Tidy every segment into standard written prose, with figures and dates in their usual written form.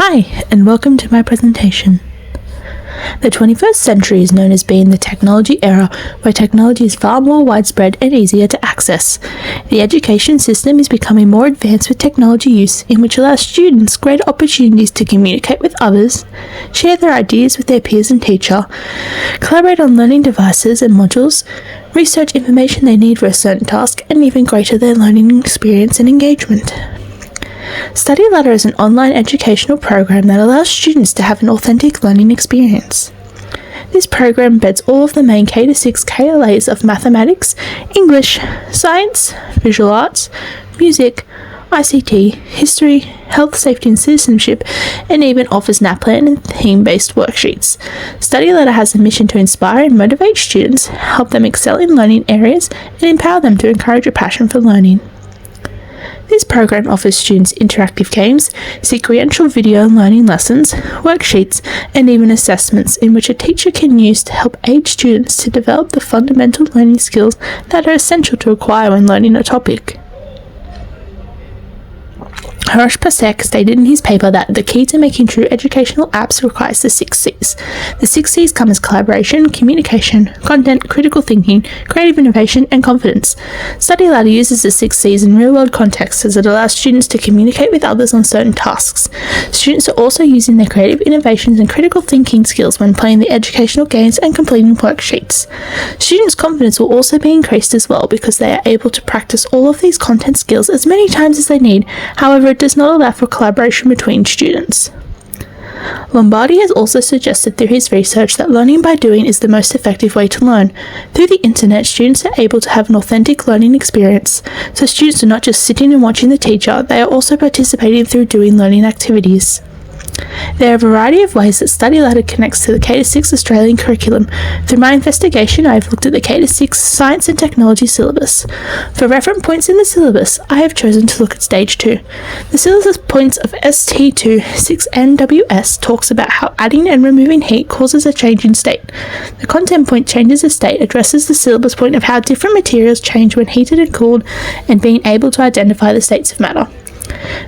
Hi, and welcome to my presentation. The 21st century is known as being the technology era, where technology is far more widespread and easier to access. The education system is becoming more advanced with technology use, in which allows students greater opportunities to communicate with others, share their ideas with their peers and teacher, collaborate on learning devices and modules, research information they need for a certain task, and even greater their learning experience and engagement. Study Ladder is an online educational program that allows students to have an authentic learning experience. This program embeds all of the main K-6 KLAs of mathematics, English, science, visual arts, music, ICT, history, health, safety and citizenship, and even offers NAPLAN and theme-based worksheets. Study Ladder has a mission to inspire and motivate students, help them excel in learning areas, and empower them to encourage a passion for learning. This program offers students interactive games, sequential video learning lessons, worksheets, and even assessments in which a teacher can use to help aid students to develop the fundamental learning skills that are essential to acquire when learning a topic. Harish Pasek stated in his paper that the key to making true educational apps requires the 6 C's. The 6 C's come as collaboration, communication, content, critical thinking, creative innovation, and confidence. Study Ladder uses the 6 C's in real-world contexts as it allows students to communicate with others on certain tasks. Students are also using their creative innovations and critical thinking skills when playing the educational games and completing worksheets. Students' confidence will also be increased as well because they are able to practice all of these content skills as many times as they need. However, it does not allow for collaboration between students. Lombardi has also suggested through his research that learning by doing is the most effective way to learn. Through the internet, students are able to have an authentic learning experience. So students are not just sitting and watching the teacher, they are also participating through doing learning activities. There are a variety of ways that Study Ladder connects to the K-6 Australian curriculum. Through my investigation, I have looked at the K-6 Science and Technology syllabus. For reference points in the syllabus, I have chosen to look at Stage 2. The syllabus points of ST2 6NWS talks about how adding and removing heat causes a change in state. The content point changes of state addresses the syllabus point of how different materials change when heated and cooled, and being able to identify the states of matter.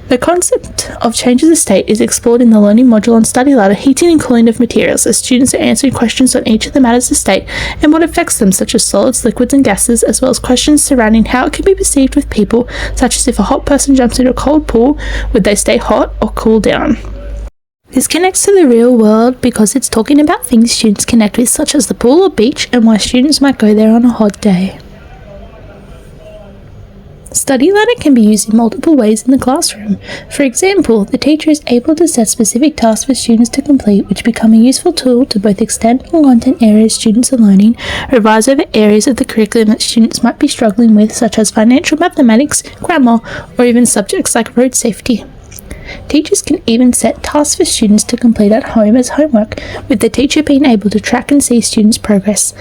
The concept of changes of state is explored in the learning module on Study Ladder, heating and cooling of materials, as students are answering questions on each of the matters of state and what affects them, such as solids, liquids and gases, as well as questions surrounding how it can be perceived with people, such as if a hot person jumps into a cold pool, would they stay hot or cool down? This connects to the real world because it's talking about things students connect with, such as the pool or beach, and why students might go there on a hot day. Study Ladder can be used in multiple ways in the classroom. For example, the teacher is able to set specific tasks for students to complete, which become a useful tool to both extend on content areas students are learning, revise over areas of the curriculum that students might be struggling with, such as financial mathematics, grammar, or even subjects like road safety. Teachers can even set tasks for students to complete at home as homework, with the teacher being able to track and see students' progress.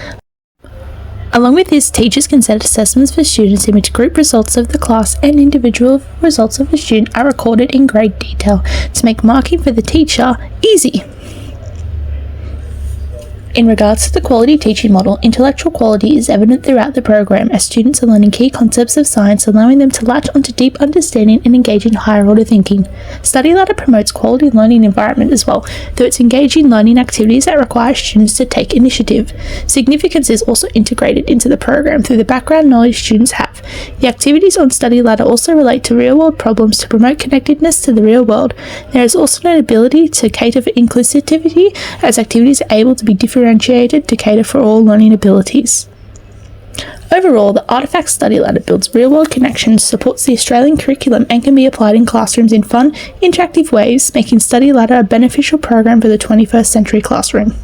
Along with this, teachers can set assessments for students in which group results of the class and individual results of the student are recorded in great detail to make marking for the teacher easy. In regards to the quality teaching model, intellectual quality is evident throughout the program as students are learning key concepts of science, allowing them to latch onto deep understanding and engage in higher order thinking. Study Ladder promotes quality learning environment as well, through its engaging learning activities that require students to take initiative. Significance is also integrated into the program through the background knowledge students have. The activities on Study Ladder also relate to real-world problems to promote connectedness to the real world. There is also an ability to cater for inclusivity, as activities are able to be differentiated to cater for all learning abilities. Overall, the Artifact Study Ladder builds real-world connections, supports the Australian curriculum, and can be applied in classrooms in fun, interactive ways, making Study Ladder a beneficial program for the 21st century classroom.